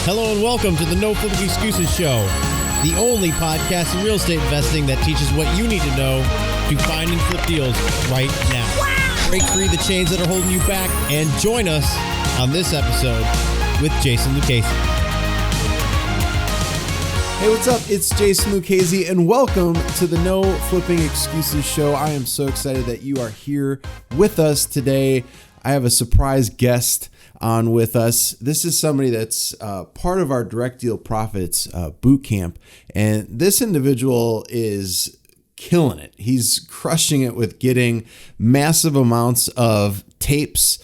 Hello and welcome to the No Flipping Excuses Show, the only podcast in real estate investing that teaches what you need to know to find and flip deals right now. Wow. Break free the chains that are holding you back and join us on this episode with Jason Lucchese. Hey, what's up? It's Jason Lucchese, and welcome to the No Flipping Excuses Show. I am so excited that you are here with us today. I have a surprise guest on with us. This is somebody that's part of our Direct Deal Profits boot camp, and this individual is killing it. He's crushing it with getting massive amounts of tapes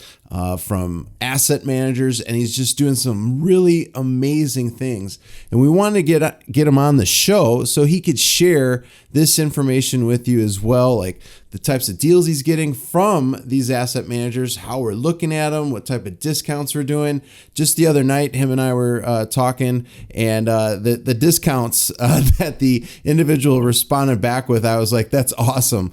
from asset managers, and he's just doing some really amazing things. And we wanted to get him on the show so he could share this information with you as well, like the types of deals he's getting from these asset managers, how we're looking at them, what type of discounts we're doing. Just the other night, him and I were talking, and the discounts that the individual responded back with, I was like, that's awesome.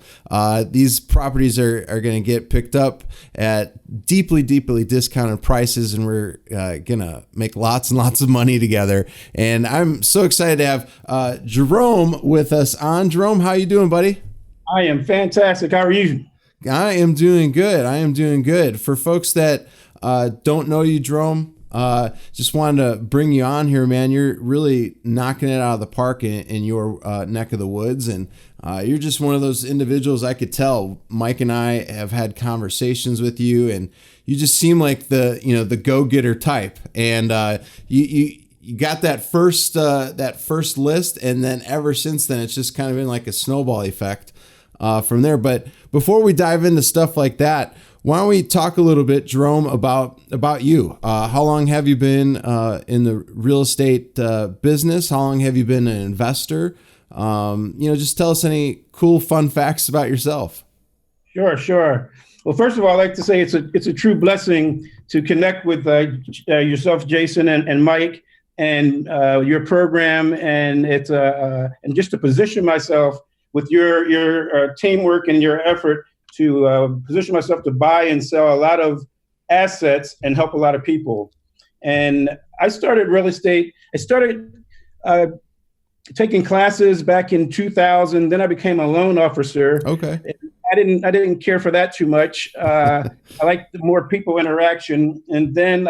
These properties are going to get picked up at deeply discounted prices, and we're going to make lots and lots of money together. And I'm so excited to have Jerome with us on. Jerome, how you doing, buddy? I am fantastic. How are you? I am doing good. For folks that don't know you, Jerome, just wanted to bring you on here, man. You're really knocking it out of the park in your neck of the woods, and you're just one of those individuals. I could tell Mike and I have had conversations with you, and you just seem like the go-getter type. And you got that first list, and then ever since then, it's just kind of been like a snowball effect from there. But before we dive into stuff like that, why don't we talk a little bit, Jerome, about you? How long have you been in the real estate business? How long have you been an investor? Just tell us any cool, fun facts about yourself. Sure. Well, first of all, I'd like to say it's a true blessing to connect with yourself, Jason, and Mike, and your program, and it's and just to position myself with your teamwork and your effort to position myself to buy and sell a lot of assets and help a lot of people. And I started real estate. I started taking classes back in 2000. Then I became a loan officer. Okay. I didn't care for that too much. I liked more people interaction. And then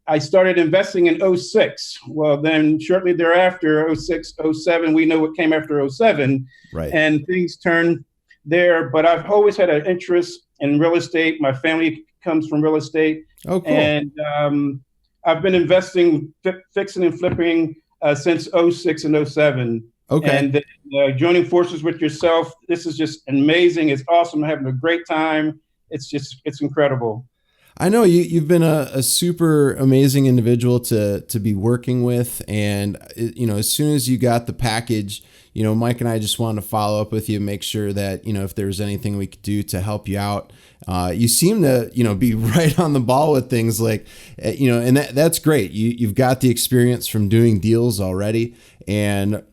I started investing in 06. Well, then shortly thereafter, 06, 07, we know what came after 07. Right. And things turned there. But I've always had an interest in real estate. My family comes from real estate. Oh, cool. And I've been investing, fixing and flipping since 06 and 07. Okay. And joining forces with yourself, this is just amazing. It's awesome. I'm having a great time. It's incredible. I know you've been a super amazing individual to be working with. And, as soon as you got the package, Mike and I just wanted to follow up with you, make sure that, if there's anything we could do to help you out. You seem to, be right on the ball with things like, and that's great. You've got the experience from doing deals already, and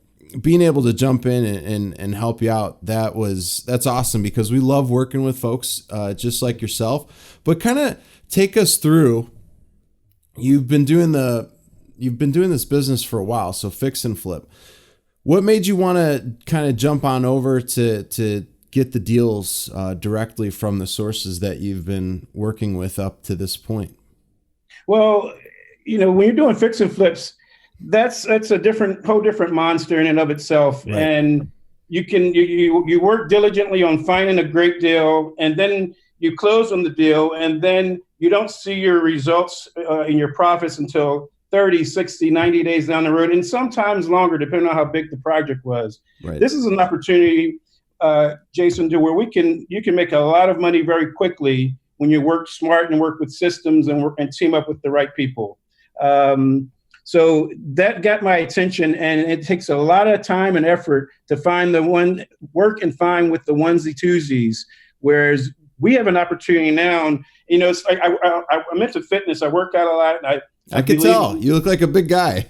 being able to jump in and help you out. That's awesome, because we love working with folks just like yourself. But kind of take us through, you've been doing this business for a while. So fix and flip. What made you want to kind of jump on over to get the deals directly from the sources that you've been working with up to this point? Well, when you're doing fix and flips, that's a whole different monster in and of itself. Right. And you work diligently on finding a great deal, and then you close on the deal, and then you don't see your results in your profits until 30, 60, 90 days down the road, and sometimes longer, depending on how big the project was. Right. This is an opportunity, Jason, to where you can make a lot of money very quickly when you work smart and work with systems and team up with the right people. So that got my attention, and it takes a lot of time and effort to find work and find with the onesie-twosies, whereas we have an opportunity now. And, it's like I'm into fitness. I work out a lot. And I can tell you look like a big guy.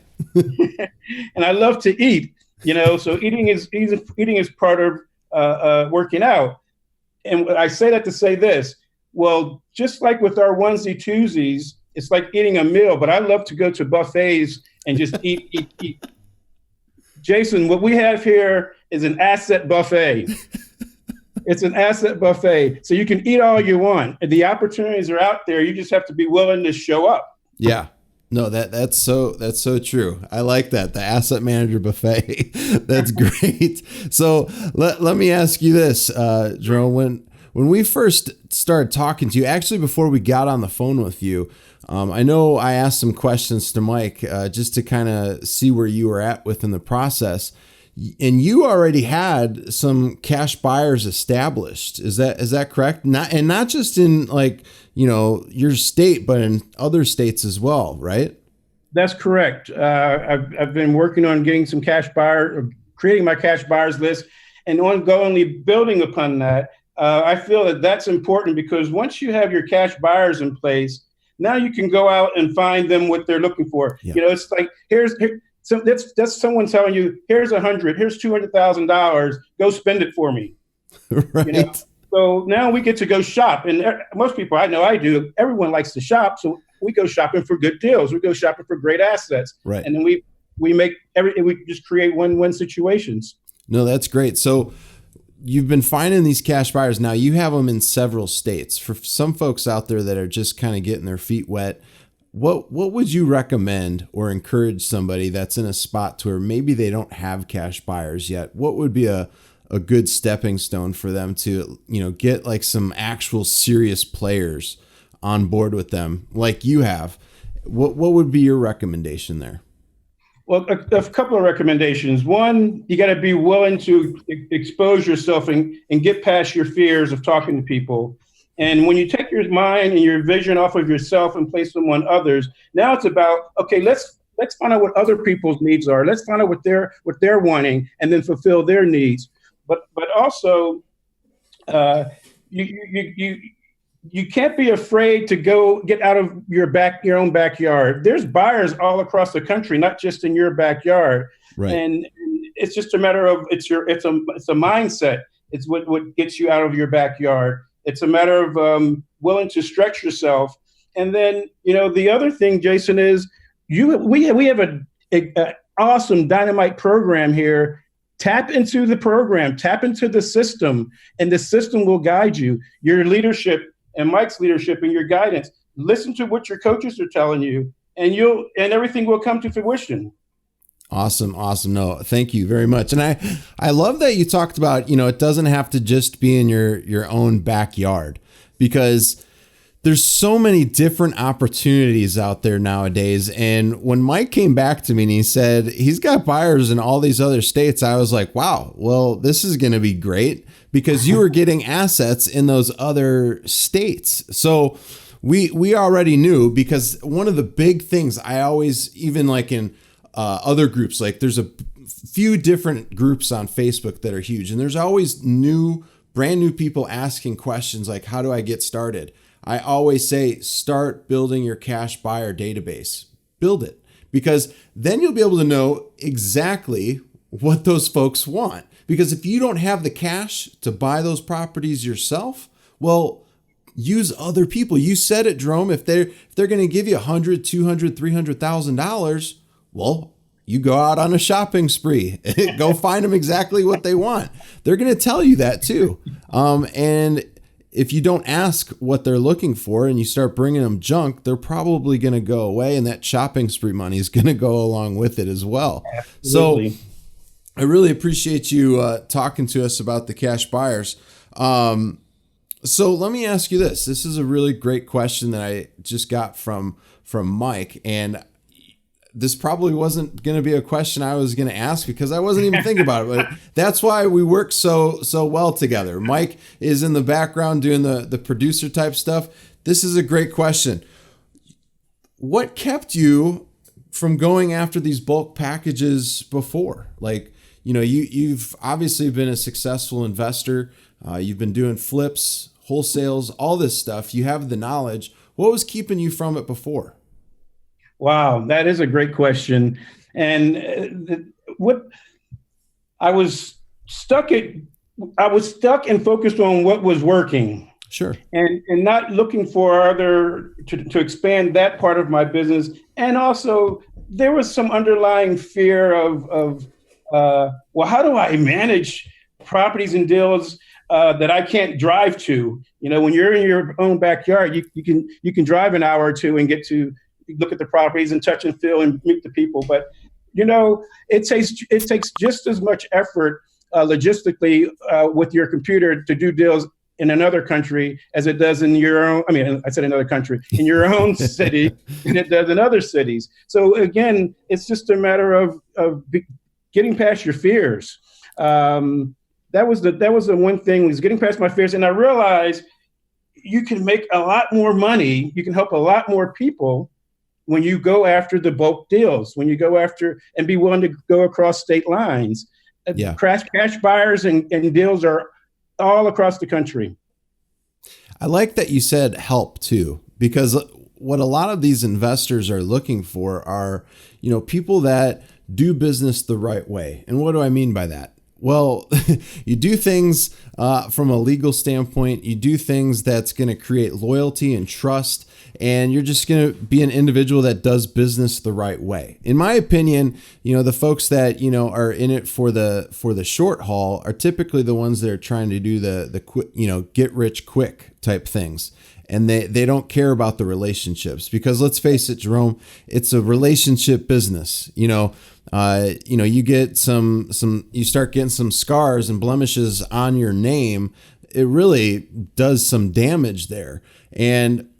And I love to eat, so eating is part of working out. And I say that to say this. Well, just like with our onesie-twosies, it's like eating a meal, but I love to go to buffets and just eat. Jason, what we have here is an asset buffet. It's an asset buffet. So you can eat all you want. The opportunities are out there. You just have to be willing to show up. Yeah. No, that's so true. I like that. The asset manager buffet. That's great. So let me ask you this, Jerome, when we first started talking to you, actually before we got on the phone with you, I know I asked some questions to Mike just to kind of see where you were at within the process. And you already had some cash buyers established. Is that correct? Not just in like, your state, but in other states as well, right? That's correct. I've been working on getting some creating my cash buyers list and ongoingly building upon that. I feel that that's important because once you have your cash buyers in place, now you can go out and find them what they're looking for. Yeah. It's like, so that's someone telling you, here's $200,000, go spend it for me. Right. So now we get to go shop. And most people, I know I do, everyone likes to shop. So we go shopping for good deals. We go shopping for great assets. Right. And then we just create win-win situations. No, that's great. So you've been finding these cash buyers. Now you have them in several states. For some folks out there that are just kind of getting their feet wet, what would you recommend or encourage somebody that's in a spot to where maybe they don't have cash buyers yet? What would be a good stepping stone for them to, get like some actual serious players on board with them like you have? What would be your recommendation there? Well, a couple of recommendations. One, you got to be willing to expose yourself and get past your fears of talking to people. And when you take your mind and your vision off of yourself and place them on others, now it's about, okay, let's find out what other people's needs are. Let's find out what they're wanting and then fulfill their needs. But also, you can't be afraid to go get out of your own backyard. There's buyers all across the country, not just in your backyard. Right. And it's just a matter of it's a mindset. It's what gets you out of your backyard. It's a matter of willing to stretch yourself. And then, the other thing, Jason, is we have an awesome dynamite program here. Tap into the program, tap into the system, and the system will guide you. Your leadership and Mike's leadership and your guidance. Listen to what your coaches are telling you, and everything will come to fruition. Awesome. No, thank you very much. And I love that you talked about, it doesn't have to just be in your own backyard, because there's so many different opportunities out there nowadays. And when Mike came back to me and he said he's got buyers in all these other states, I was like, wow, well, this is going to be great because you were getting assets in those other states. So we already knew, because one of the big things I always, even like in other groups, like there's a few different groups on Facebook that are huge, and there's always brand new people asking questions like, how do I get started? I always say, start building your cash buyer database. Build it, because then you'll be able to know exactly what those folks want. Because if you don't have the cash to buy those properties yourself, well, use other people. You said it, Jerome. If they're going to give you $100,000, $200,000, $300,000, well, you go out on a shopping spree. Go find them exactly what they want. They're going to tell you that too. And if you don't ask what they're looking for and you start bringing them junk, they're probably going to go away, and that shopping spree money is going to go along with it as well. Absolutely. So I really appreciate you talking to us about the cash buyers. So let me ask you this. This is a really great question that I just got from Mike, and this probably wasn't going to be a question I was going to ask because I wasn't even thinking about it, but that's why we work so well together. Mike is in the background doing the producer type stuff. This is a great question. What kept you from going after these bulk packages before? Like, you've obviously been a successful investor. You've been doing flips, wholesales, all this stuff. You have the knowledge. What was keeping you from it before? Wow, that is a great question. And I was stuck and focused on what was working. Sure. And not looking for to expand that part of my business. And also there was some underlying fear of well, how do I manage properties and deals that I can't drive to? When you're in your own backyard, you can drive an hour or two and get to look at the properties and touch and feel and meet the people. But it takes just as much effort logistically with your computer to do deals in another country as it does in your own. I mean, I said another country, in your own city, and it does in other cities. So again, it's just a matter of getting past your fears. That was the one thing, was getting past my fears, and I realized you can make a lot more money. You can help a lot more people when you go after the bulk deals, when you go after and be willing to go across state lines. Yeah. Cash buyers and deals are all across the country. I like that you said help too, because what a lot of these investors are looking for are, people that do business the right way. And what do I mean by that? Well, you do things from a legal standpoint. You do things that's going to create loyalty and trust, and you're just going to be an individual that does business the right way. In my opinion, the folks that are in it for the short haul are typically the ones that are trying to do the quick, get rich quick type things. And they don't care about the relationships, because let's face it, Jerome, it's a relationship business. You get you start getting some scars and blemishes on your name. It really does some damage there. And,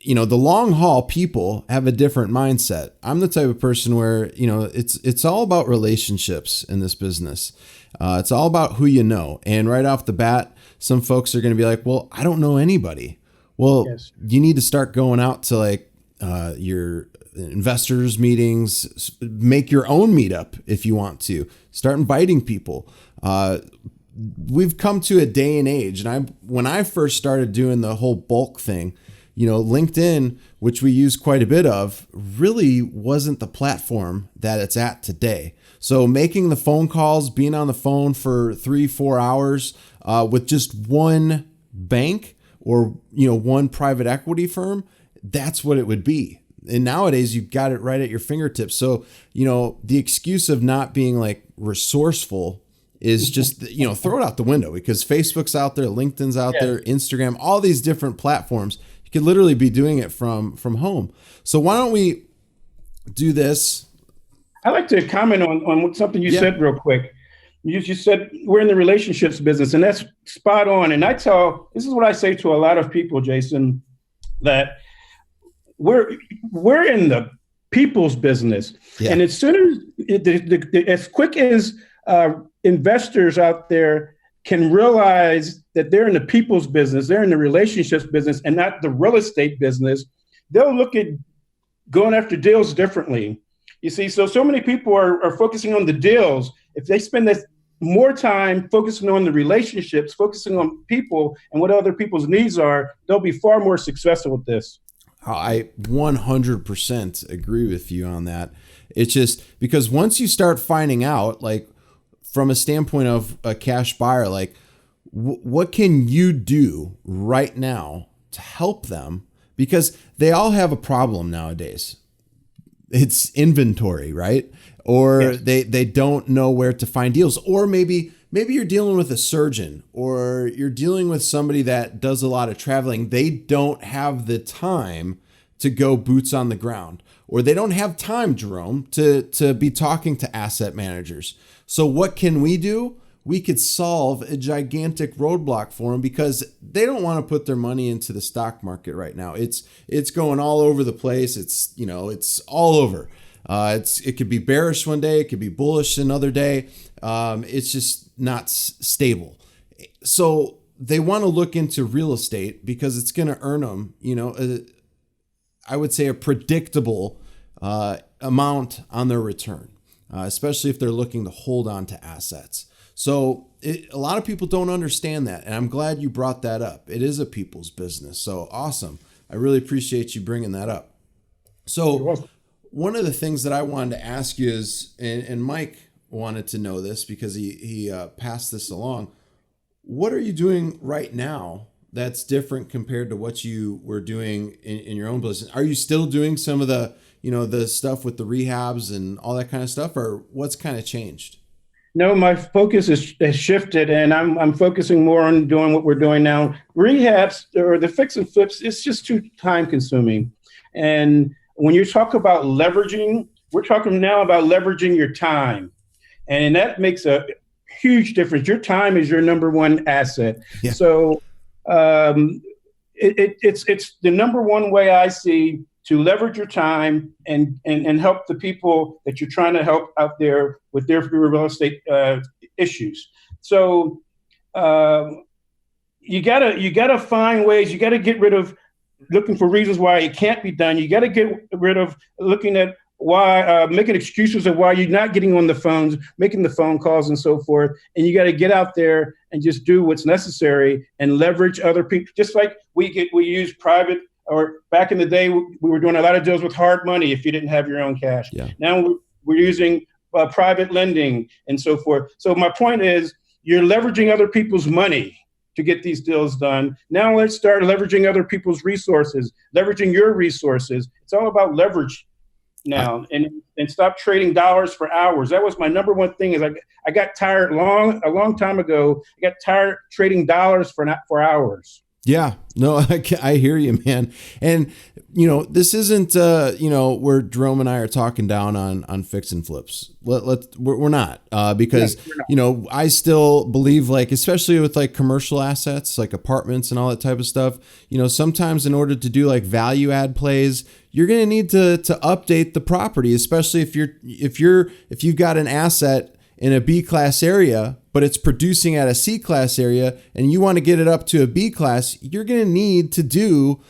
the long haul people have a different mindset. I'm the type of person where, it's all about relationships in this business. It's all about who you know. And right off the bat, some folks are going to be like, well, I don't know anybody. Well, yes. You need to start going out to your investors meetings, make your own meetup if you want to. Start inviting people. We've come to a day and age, and when I first started doing the whole bulk thing, LinkedIn, which we use quite a bit of, really wasn't the platform that it's at today. So making the phone calls, being on the phone for 3-4 hours with just one bank or one private equity firm, that's what it would be. And nowadays you've got it right at your fingertips. So, the excuse of not being resourceful is just, throw it out the window, because Facebook's out there, LinkedIn's out there, Instagram, all these different platforms. You could literally be doing it from home. So why don't we do this? I'd like to comment on something you said real quick. You said we're in the relationships business, and that's spot on. And this is what I say to a lot of people, Jason, that we're in the people's business. Yeah. And as soon as, as quick as investors out there can realize that they're in the people's business, they're in the relationships business and not the real estate business, they'll look at going after deals differently. You see, so many people are focusing on the deals. If they spend more time focusing on the relationships, focusing on people and what other people's needs are, they'll be far more successful with this. I 100% agree with you on that. It's just because once you start finding out, from a standpoint of a cash buyer, what can you do right now to help them? Because they all have a problem nowadays. It's inventory, right? Or they don't know where to find deals. Or maybe you're dealing with a surgeon, or you're dealing with somebody that does a lot of traveling. They don't have the time to go boots on the ground, or they don't have time, Jerome, to be talking to asset managers. So what can we do? We could solve a gigantic roadblock for them, because they don't want to put their money into the stock market right now. It's going all over the place. It's all over. It could be bearish one day. It could be bullish another day. It's just not stable. So they want to look into real estate because it's going to earn them, I would say a predictable amount on their return, especially if they're looking to hold on to assets. So a lot of people don't understand that. And I'm glad you brought that up. It is a people's business. So awesome. I really appreciate you bringing that up. So one of the things that I wanted to ask you is, and Mike wanted to know this because he passed this along. What are you doing right now that's different compared to what you were doing in your own business? Are you still doing some of the, the stuff with the rehabs and all that kind of stuff, or what's kind of changed? No, my focus has shifted, and I'm focusing more on doing what we're doing now. Rehabs or the fix and flips, it's just too time consuming. And when you talk about leveraging, we're talking now about leveraging your time. And that makes a huge difference. Your time is your number one asset. Yeah. So it's the number one way I see to leverage your time and help the people that you're trying to help out there with their real estate issues. So you gotta find ways. You gotta get rid of looking for reasons why it can't be done. You gotta get rid of looking at why making excuses of why you're not getting on the phones, making the phone calls and so forth. And you got to get out there and just do what's necessary and leverage other people. Just like we use private, or back in the day, we were doing a lot of deals with hard money if you didn't have your own cash. Yeah. Now we're using private lending and so forth. So my point is, you're leveraging other people's money to get these deals done. Now let's start leveraging other people's resources, leveraging your resources. It's all about leverage now, and stop trading dollars for hours. That was my number one thing. Is I got tired a long time ago. I got tired trading dollars for hours. Yeah, no, I hear you, man. And, this isn't, where Jerome and I are talking down on fix and flips. We're not, because, we're not. I still believe, like, especially with like commercial assets, like apartments and all that type of stuff, sometimes in order to do like value add plays, you're going to need to update the property, especially if you've got an asset in a B class area, but it's producing at a C class area and you want to get it up to a B class, you're going to need to do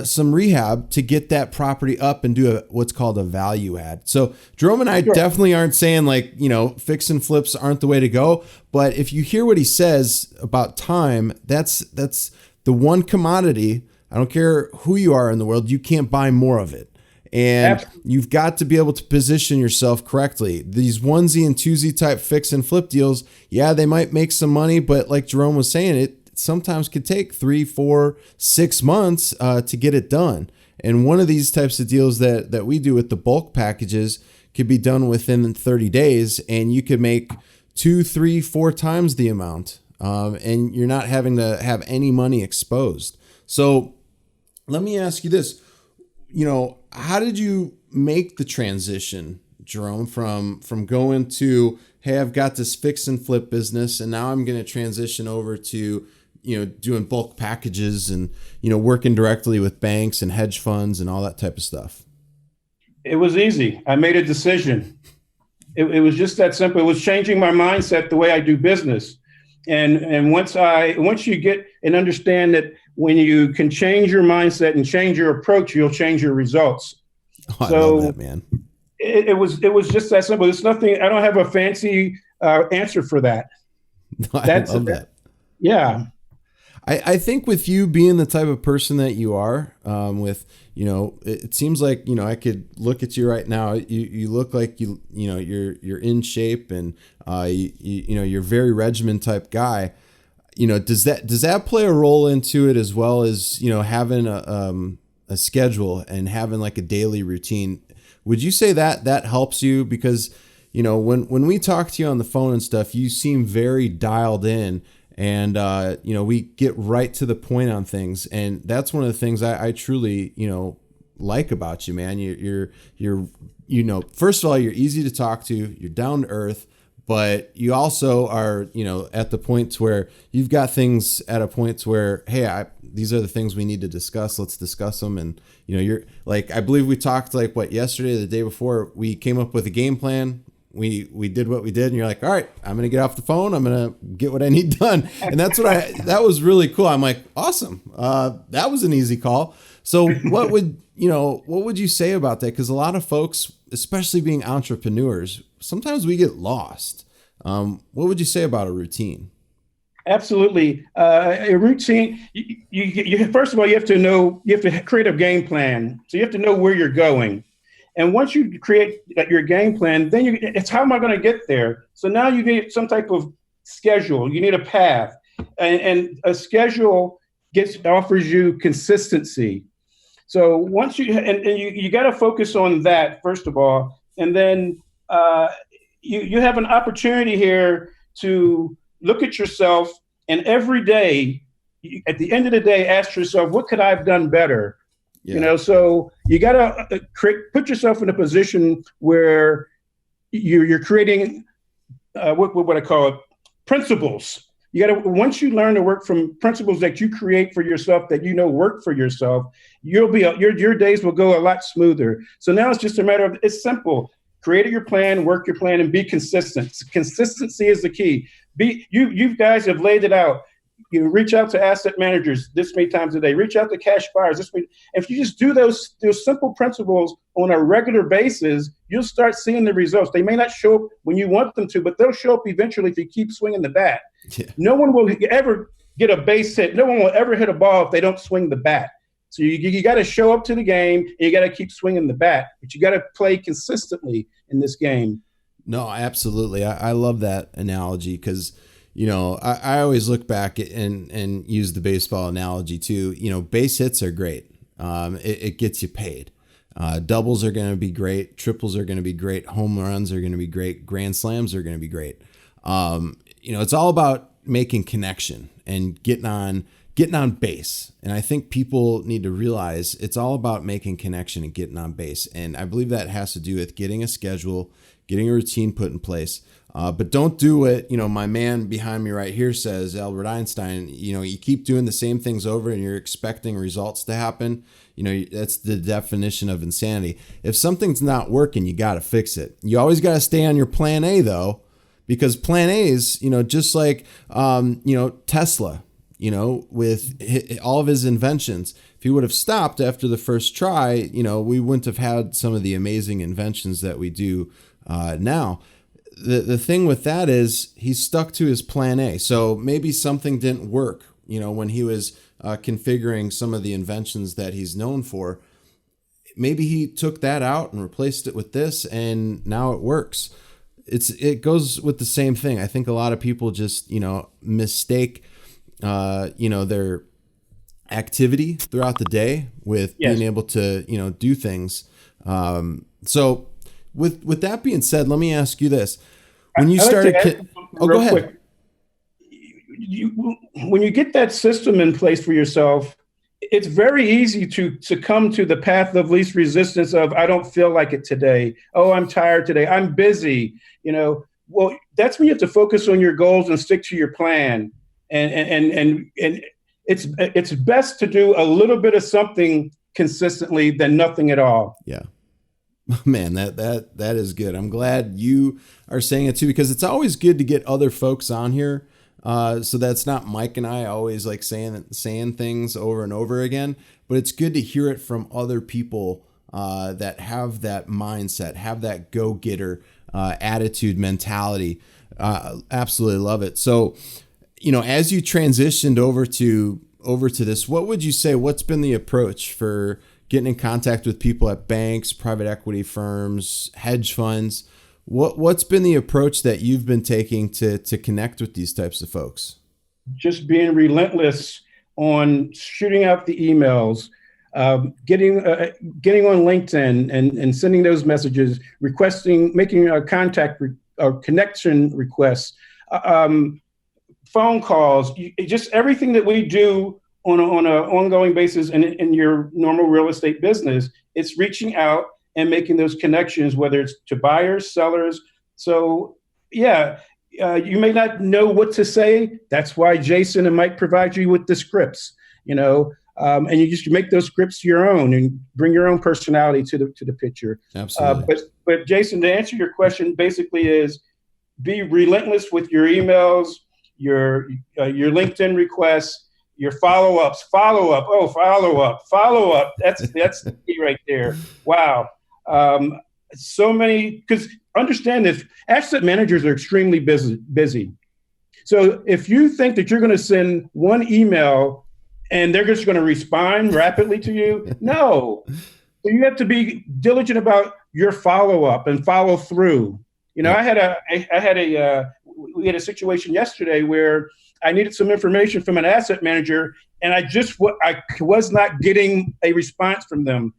some rehab to get that property up and do what's called a value add. So Jerome and I definitely aren't saying like, fix and flips aren't the way to go. But if you hear what he says about time, that's the one commodity. I don't care who you are in the world, you can't buy more of it. And Absolutely. You've got to be able to position yourself correctly. These onesie and twosie type fix and flip deals, yeah, they might make some money, but like Jerome was saying, it sometimes could take 3, 4, 6 months to get it done. And one of these types of deals that we do with the bulk packages could be done within 30 days, and you could make 2, 3, 4 times the amount, and you're not having to have any money exposed. So let me ask you this. How did you make the transition, Jerome, from going to, hey, I've got this fix and flip business, and now I'm going to transition over to, doing bulk packages and, working directly with banks and hedge funds and all that type of stuff? It was easy. I made a decision. It was just that simple. It was changing my mindset, the way I do business. And once you get and understand that when you can change your mindset and change your approach, you'll change your results. Oh, I love that, man. It was just that simple. It's nothing. I don't have a fancy answer for that. No, I love that. Yeah. I think with you being the type of person that you are, it seems like, I could look at you right now. You look like you're in shape, and you're a very regimen type guy. Does that play a role into it, as well as, having a schedule and having like a daily routine? Would you say that helps you? Because, when we talk to you on the phone and stuff, you seem very dialed in. And, we get right to the point on things. And that's one of the things I truly, like about you, man. You're first of all, you're easy to talk to, you're down to earth, but you also are, at the point where you've got things at a point where, hey, these are the things we need to discuss. Let's discuss them. And, you're like, I believe we talked yesterday, or the day before, we came up with a game plan. We did what we did, and you're like, all right, I'm going to get off the phone. I'm going to get what I need done. And that's that was really cool. I'm like, awesome. That was an easy call. So what would you say about that? Because a lot of folks, especially being entrepreneurs, sometimes we get lost. What would you say about a routine? Absolutely. A routine, you first of all, you have to create a game plan. So you have to know where you're going. And once you create your game plan, then it's how am I going to get there? So now you need some type of schedule. You need a path, and a schedule offers you consistency. So once you got to focus on that first of all, and then you have an opportunity here to look at yourself, and every day, at the end of the day, ask yourself, what could I have done better? Yeah. So you got to put yourself in a position where you're creating what I call it, principles. You got to, once you learn to work from principles that you create for yourself, that work for yourself, your days will go a lot smoother. So now it's just a matter of, it's simple. Create your plan, work your plan, and be consistent. Consistency is the key. You guys have laid it out. You reach out to asset managers this many times a day. Reach out to cash buyers this many. If you just do those simple principles on a regular basis, you'll start seeing the results. They may not show up when you want them to, but they'll show up eventually if you keep swinging the bat. Yeah. No one will ever get a base hit. No one will ever hit a ball if they don't swing the bat. So you got to show up to the game, and you got to keep swinging the bat, but you got to play consistently in this game. No, absolutely. I love that analogy because, I always look back and use the baseball analogy too. Base hits are great. It gets you paid. Doubles are going to be great. Triples are going to be great. Home runs are going to be great. Grand slams are going to be great. It's all about making connection and getting on base. And I think people need to realize it's all about making connection and getting on base. And I believe that has to do with getting a schedule, getting a routine put in place. But don't do what, my man behind me right here says, Albert Einstein. You keep doing the same things over and you're expecting results to happen. That's the definition of insanity. If something's not working, you got to fix it. You always got to stay on your plan A though, because plan A is, just like, Tesla, with all of his inventions. If he would have stopped after the first try, we wouldn't have had some of the amazing inventions that we do now. The thing with that is he stuck to his plan A. So maybe something didn't work, when he was configuring some of the inventions that he's known for. Maybe he took that out and replaced it with this, and now it works. It goes with the same thing. I think a lot of people just, mistake, their activity throughout the day with being able to, do things. So with that being said, let me ask you this. When you started, go ahead. Quick. When you get that system in place for yourself, it's very easy to succumb to the path of least resistance of, I don't feel like it today. Oh, I'm tired today. I'm busy. Well, that's when you have to focus on your goals and stick to your plan. And it's best to do a little bit of something consistently than nothing at all. Yeah. Man, that is good. I'm glad you are saying it too, because it's always good to get other folks on here. So that's not Mike and I always like saying things over and over again, but it's good to hear it from other people that have that mindset, have that go-getter attitude, mentality. Absolutely love it. So, as you transitioned over to this, what would you say? What's been the approach for getting in contact with people at banks, private equity firms, hedge funds? What's been the approach that you've been taking to connect with these types of folks? Just being relentless on shooting out the emails, getting on LinkedIn and sending those messages, making a contact or connection requests, phone calls, just everything that we do on an ongoing basis in your normal real estate business. It's reaching out and making those connections, whether it's to buyers, sellers. So you may not know what to say. That's why Jason and Mike provide you with the scripts, and you just make those scripts your own and bring your own personality to the picture. Absolutely. But Jason, to answer your question, basically is be relentless with your emails, your LinkedIn requests, your follow-ups, follow up. That's the key right there. Wow. So many, because understand this, asset managers are extremely busy. So if you think that you're going to send one email and they're just going to respond rapidly to you, no. So you have to be diligent about your follow-up and follow through. We had a situation yesterday where I needed some information from an asset manager, and I was not getting a response from them.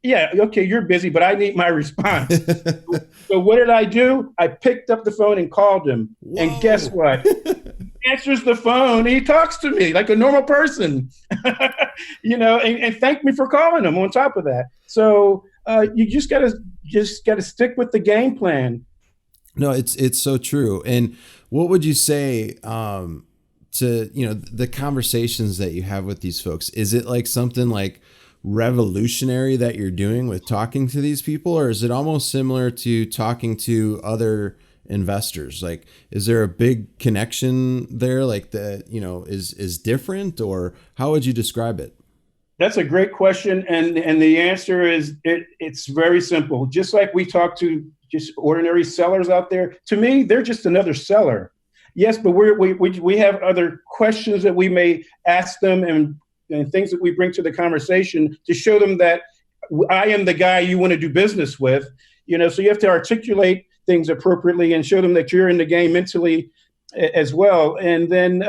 Yeah, okay, you're busy, but I need my response. So what did I do? I picked up the phone and called him. Whoa. And guess what? He answers the phone. He talks to me like a normal person, and thanked me for calling him on top of that. So you just gotta stick with the game plan. No, it's so true. And what would you say to the conversations that you have with these folks? Is it like something like revolutionary that you're doing with talking to these people, or is it almost similar to talking to other investors? Like, is there a big connection there, like that is different, or how would you describe it? That's a great question, and the answer is it's very simple. Just like we talk to just ordinary sellers out there, to me they're just another seller. Yes, but we have other questions that we may ask them, and things that we bring to the conversation to show them that I am the guy you want to do business with. So you have to articulate things appropriately and show them that you're in the game mentally as well. And then,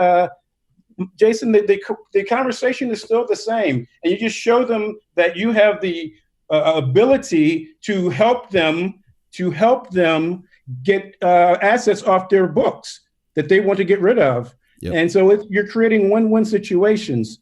Jason, the conversation is still the same. And you just show them that you have the ability to help them get assets off their books that they want to get rid of. Yep. And so you're creating win-win situations.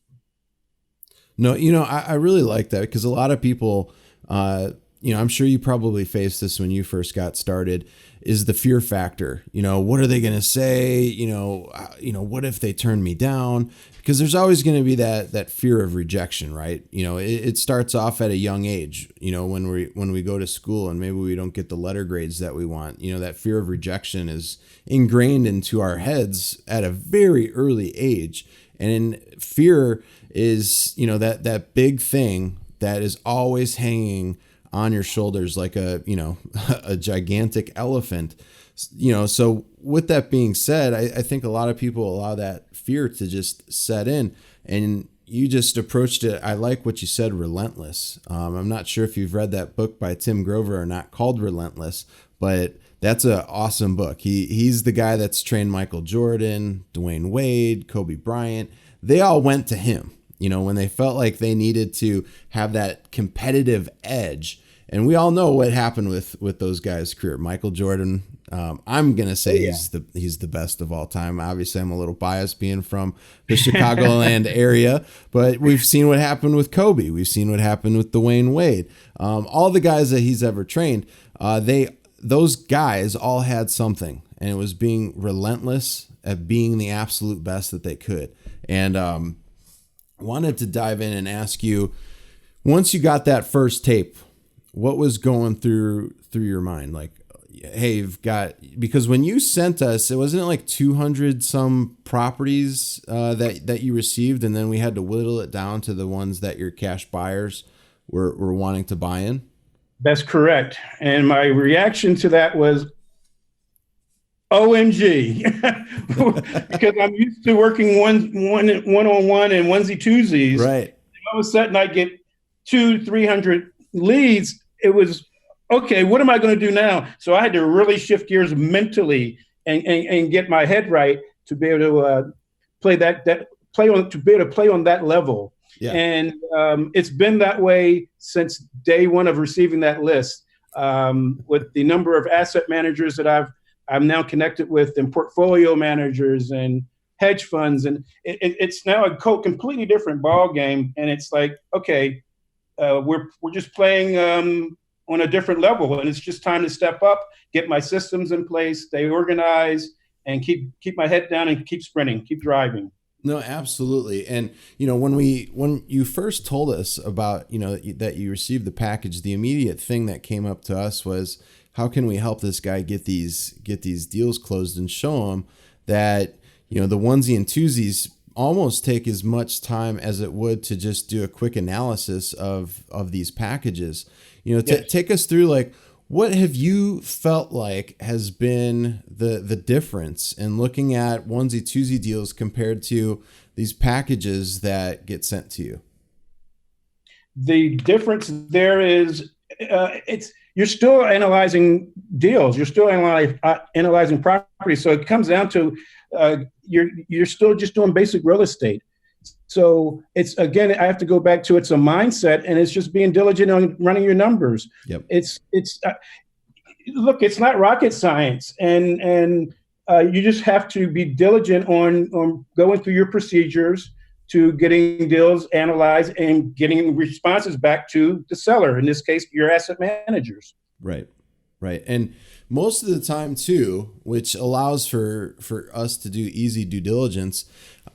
No, I really like that, because a lot of people, I'm sure you probably faced this when you first got started, is the fear factor. What are they going to say? What if they turn me down? Because there's always going to be that fear of rejection, right? It starts off at a young age, when we go to school and maybe we don't get the letter grades that we want. That fear of rejection is ingrained into our heads at a very early age. And fear is, that big thing that is always hanging on your shoulders like a gigantic elephant. So with that being said, I think a lot of people allow that fear to just set in, and you just approached it. I like what you said, relentless. I'm not sure if you've read that book by Tim Grover or not, called Relentless, but that's an awesome book. He's the guy that's trained Michael Jordan, Dwayne Wade, Kobe Bryant. They all went to him, when they felt like they needed to have that competitive edge. And we all know what happened with those guys' career. Michael Jordan, I'm going to say he's the best of all time. Obviously, I'm a little biased being from the Chicagoland area, but we've seen what happened with Kobe. We've seen what happened with Dwayne Wade. All the guys that he's ever trained, those guys all had something, and it was being relentless at being the absolute best that they could. And wanted to dive in and ask you, once you got that first tape, what was going through your mind? Like, hey, because when you sent us, it wasn't like 200 some properties that you received, and then we had to whittle it down to the ones that your cash buyers were wanting to buy in? That's correct. And my reaction to that was, OMG, because I'm used to working one-on-one and onesie-twosies. Right. And all of a sudden I get 200-300 leads. It was, okay, what am I going to do now? So I had to really shift gears mentally and get my head right to be able to play on that level. Yeah. And it's been that way since day one of receiving that list. With the number of asset managers that I'm now connected with, and portfolio managers and hedge funds, and it's now a completely different ball game. And it's like, okay, we're just playing on a different level, and it's just time to step up, get my systems in place, stay organized, and keep my head down and keep sprinting, keep driving. No, absolutely. And, when you first told us about, that you received the package, the immediate thing that came up to us was, how can we help this guy get these deals closed, and show him that, the onesie and twosies almost take as much time as it would to just do a quick analysis of these packages. Yes. Take us through, like, what have you felt like has been the difference in looking at onesie-twosie deals compared to these packages that get sent to you? The difference there is, you're still analyzing deals. You're still analyzing property. So it comes down to you're still just doing basic real estate. So it's, again, I have to go back to, it's a mindset, and it's just being diligent on running your numbers. Yep. Look, it's not rocket science, and you just have to be diligent on going through your procedures to getting deals analyzed and getting responses back to the seller. In this case, your asset managers. Right. And most of the time too, which allows for us to do easy due diligence,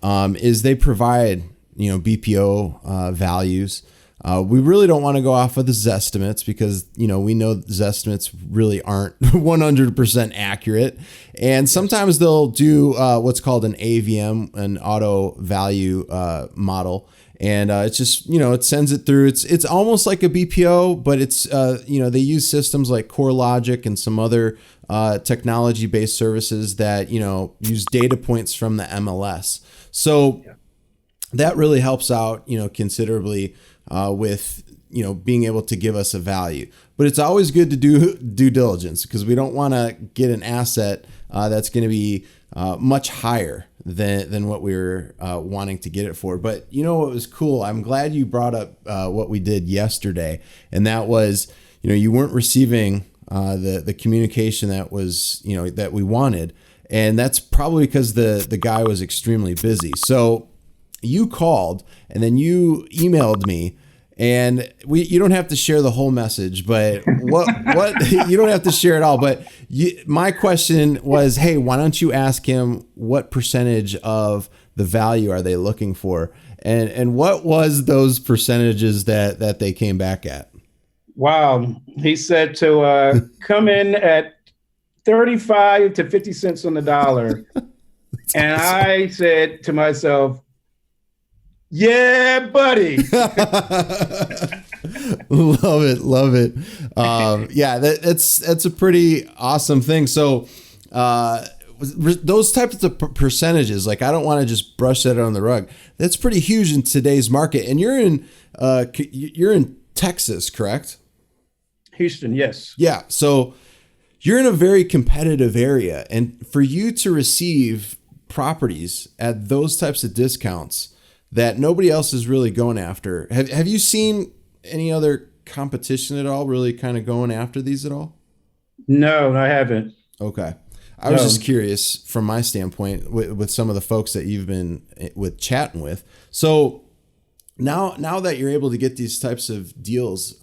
is they provide, BPO values. We really don't want to go off of the Zestimates because, we know Zestimates really aren't 100% accurate. And sometimes they'll do what's called an AVM, an auto value model. And it's just, it sends it through. It's almost like a BPO, but it's, they use systems like CoreLogic and some other technology-based services that, use data points from the MLS. So that really helps out, considerably with, being able to give us a value. But it's always good to do due diligence because we don't want to get an asset that's going to be much higher than what we were wanting to get it for. But what was cool? I'm glad you brought up what we did yesterday, and that was, you weren't receiving the communication that was, that we wanted, and that's probably because the guy was extremely busy. So you called and then you emailed me. And you don't have to share the whole message, but what you don't have to share it all. But my question was, hey, why don't you ask him what percentage of the value are they looking for? And what was those percentages that they came back at? Wow. He said to come in at 35 to 50 cents on the dollar. And awesome. I said to myself, yeah, buddy. Love it. That's a pretty awesome thing. So those types of percentages, like, I don't want to just brush that on the rug. That's pretty huge in today's market. And you're in Texas, correct? Houston, yes. Yeah. So you're in a very competitive area, and for you to receive properties at those types of discounts that nobody else is really going after. Have you seen any other competition at all really kind of going after these at all? No, I haven't. Okay. I was just curious from my standpoint with some of the folks that you've been chatting with. So now that you're able to get these types of deals,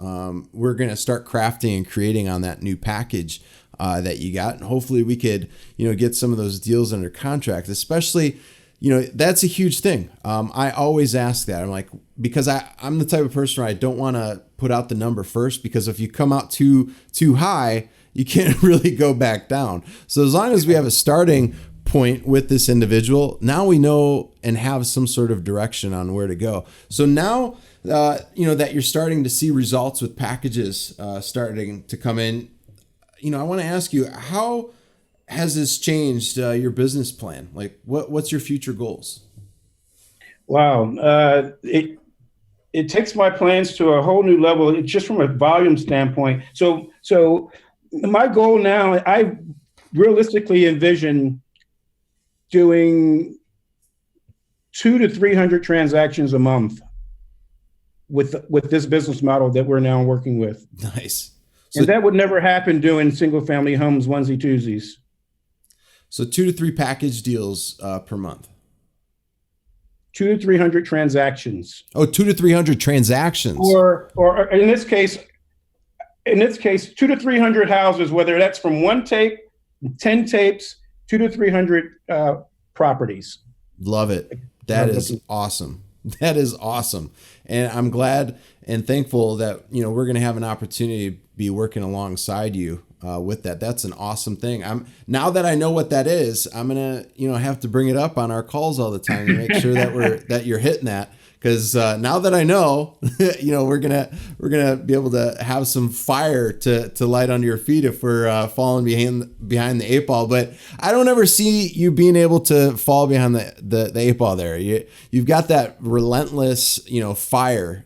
we're going to start crafting and creating on that new package that you got. And hopefully we could, get some of those deals under contract, especially, that's a huge thing. I always ask that. I'm like, because I'm the type of person where I don't want to put out the number first, because if you come out too high, you can't really go back down. So as long as we have a starting point with this individual, now we know and have some sort of direction on where to go. So now, that you're starting to see results with packages starting to come in, I want to ask you, how has this changed your business plan? Like, what's your future goals? Wow. It takes my plans to a whole new level. It's just from a volume standpoint. So my goal now, I realistically envision doing 200 to 300 transactions a month with this business model that we're now working with. Nice. So, and that would never happen doing single family homes, onesie-twosies. So 2 to 3 package deals per month. 200 to 300 transactions. Oh, 200 to 300 transactions. Or in this case, 200 to 300 houses, whether that's from 1 tape, 10 tapes, 200 to 300 properties. Love it. That is awesome. That is awesome. And I'm glad and thankful that, we're going to have an opportunity to be working alongside you with that. That's an awesome thing. Now that I know what that is, I'm going to, have to bring it up on our calls all the time to make sure that you're hitting that, because now that I know, we're gonna be able to have some fire to light under your feet if we're falling behind the 8 ball. But I don't ever see you being able to fall behind the 8 ball there. You've got that relentless fire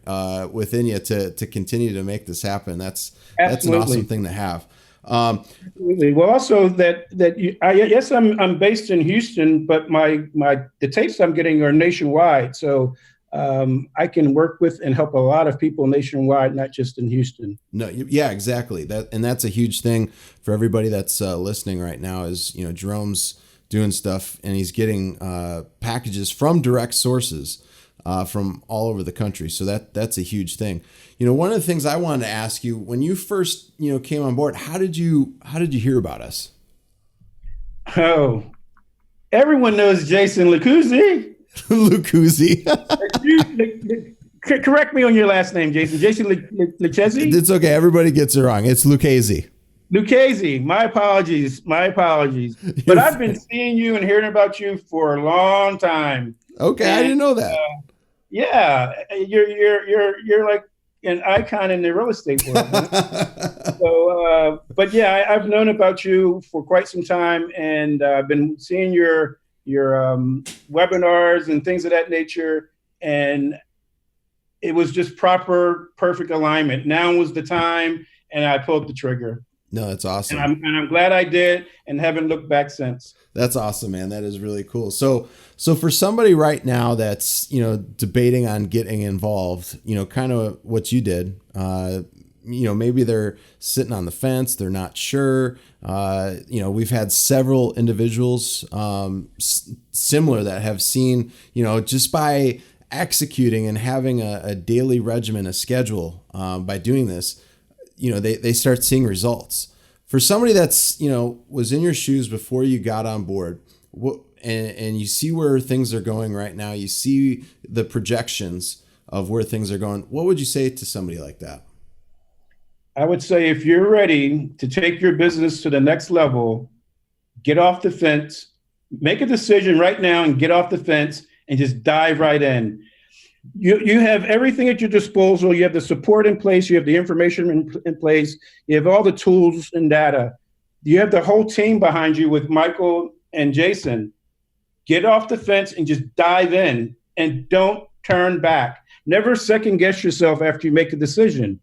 within you to continue to make this happen. That's an awesome thing to have. Absolutely. Well, also yes, I'm based in Houston, but the tapes I'm getting are nationwide. So I can work with and help a lot of people nationwide, not just in Houston. No, yeah, exactly. That's a huge thing for everybody that's listening right now. Is Jerome's doing stuff and he's getting packages from direct sources from all over the country. So that's a huge thing. One of the things I wanted to ask you, when you first came on board, how did you hear about us? Oh, everyone knows Jason Lucuzzi. Lucuzzi. Correct me on your last name, Jason. Jason Lucchesi? It's okay. Everybody gets it wrong. It's Lucchesi. Lucchesi. My apologies. But I've been seeing you and hearing about you for a long time. Okay, I didn't know that. Yeah, you're like an icon in the real estate world. So, but yeah, I've known about you for quite some time, and I've been seeing your webinars and things of that nature, and it was just perfect alignment. Now was the time, and I pulled the trigger. No, that's awesome. And I'm glad I did, and haven't looked back since. That's awesome, man. That is really cool. So for somebody right now that's debating on getting involved, kind of what you did, maybe they're sitting on the fence, they're not sure. We've had several individuals similar that have seen, just by executing and having a daily regimen, a schedule, by doing this, they start seeing results. For somebody that's, was in your shoes before you got on board, and you see where things are going right now, you see the projections of where things are going, what would you say to somebody like that? I would say, if you're ready to take your business to the next level, get off the fence, make a decision right now and get off the fence and just dive right in. You have everything at your disposal. You have the support in place. You have the information in place. You have all the tools and data. You have the whole team behind you with Michael and Jason. Get off the fence and just dive in, and don't turn back. Never second guess yourself after you make a decision,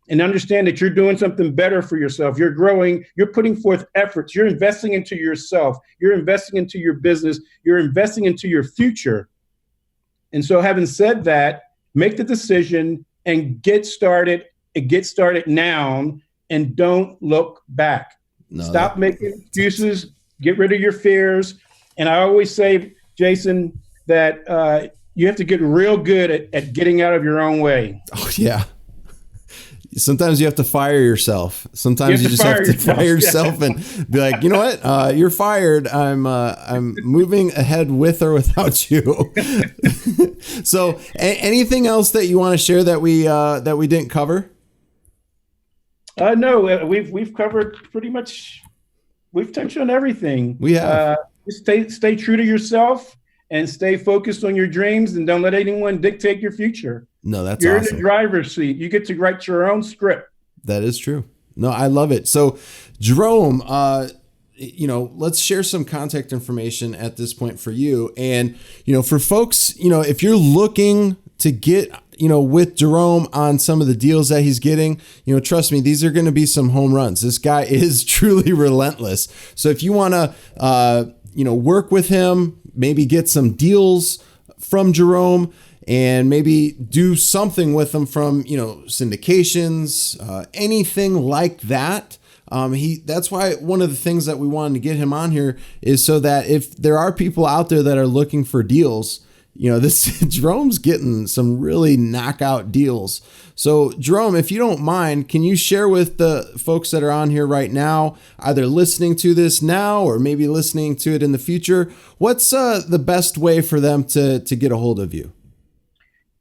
and understand that you're doing something better for yourself. You're growing. You're putting forth efforts. You're investing into yourself. You're investing into your business. You're investing into your future. And so, having said that, make the decision and get started. And get started now, and don't look back. No, Stop making excuses. Get rid of your fears. And I always say, Jason, that you have to get real good at getting out of your own way. Oh, yeah. Sometimes you have to fire yourself. Sometimes you just have to fire yourself and be like, you know what? You're fired. I'm moving ahead with or without you. So anything else that you want to share that we didn't cover? No, we've covered pretty much. We've touched on everything. We have. Stay true to yourself and stay focused on your dreams, and don't let anyone dictate your future. No, that's You're awesome. in the driver's seat. You get to write your own script. That is true. No, I love it. So, Jerome, let's share some contact information at this point for you. And, for folks, if you're looking to get, with Jerome on some of the deals that he's getting, trust me, these are going to be some home runs. This guy is truly relentless. So if you want to, work with him, maybe get some deals from Jerome, and maybe do something with them from, syndications, anything like that. That's why one of the things that we wanted to get him on here is so that if there are people out there that are looking for deals, this Jerome's getting some really knockout deals. So Jerome, if you don't mind, can you share with the folks that are on here right now, either listening to this now or maybe listening to it in the future, what's the best way for them to get a hold of you?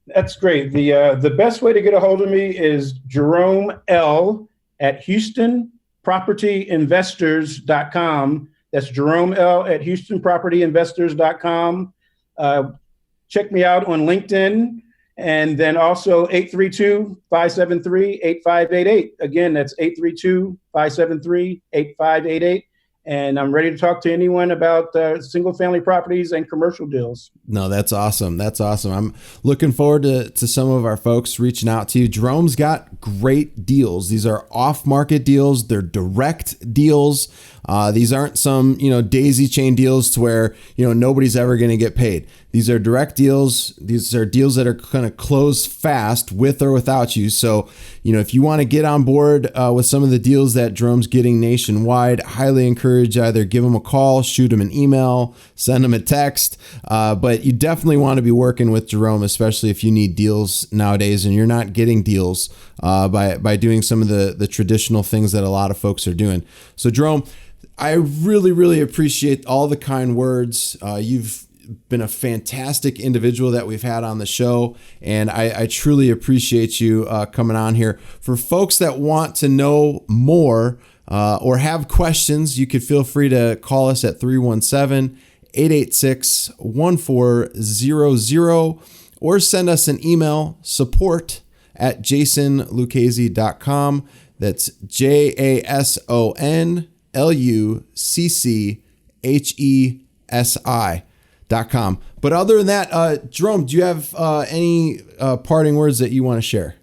That's great. The best way to get a hold of me is Jerome L at HoustonPropertyInvestors.com. That's Jerome L at HoustonPropertyInvestors.com. Check me out on LinkedIn. And then also 832-573-8588. Again, that's 832-573-8588. And I'm ready to talk to anyone about single family properties and commercial deals. No, that's awesome. That's awesome. I'm looking forward to some of our folks reaching out to you. Jerome's got great deals. These are off-market deals. They're direct deals. These aren't some, daisy chain deals to where, nobody's ever going to get paid. These are direct deals. These are deals that are going to close fast with or without you. So, if you want to get on board with some of the deals that Jerome's getting nationwide, highly encourage either give him a call, shoot him an email, send him a text. But you definitely want to be working with Jerome, especially if you need deals nowadays and you're not getting deals by doing some of the traditional things that a lot of folks are doing. So, Jerome, I really, really appreciate all the kind words. You've been a fantastic individual that we've had on the show, and I truly appreciate you coming on here. For folks that want to know more or have questions, you could feel free to call us at 317-886-1400 or send us an email, support@jasonluchesi.com. That's JASONLUCCHESI.com. But other than that, Jerome, do you have any parting words that you want to share?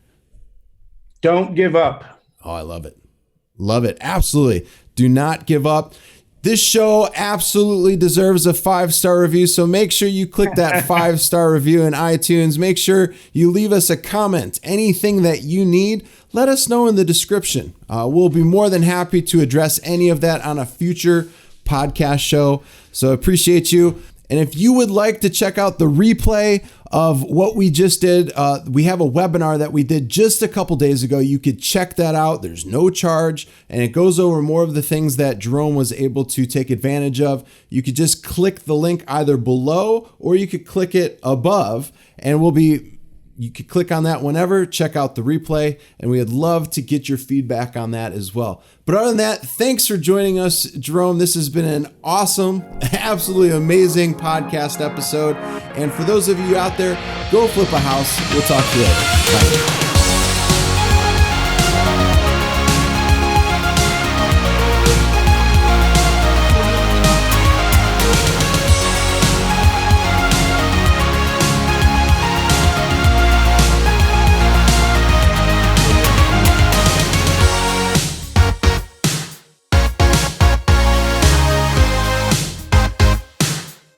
Don't give up. Oh, I love it. Love it. Absolutely. Do not give up. This show absolutely deserves a 5-star review. So make sure you click that 5-star review in iTunes. Make sure you leave us a comment. Anything that you need, let us know in the description. We'll be more than happy to address any of that on a future podcast show. So appreciate you. And if you would like to check out the replay of what we just did, we have a webinar that we did just a couple days ago. You could check that out. There's no charge, and it goes over more of the things that Jerome was able to take advantage of. You could just click the link either below or you could click it above, and you could click on that whenever, check out the replay, and we'd love to get your feedback on that as well. But other than that, thanks for joining us, Jerome. This has been an awesome, absolutely amazing podcast episode. And for those of you out there, go flip a house. We'll talk to you later. Bye.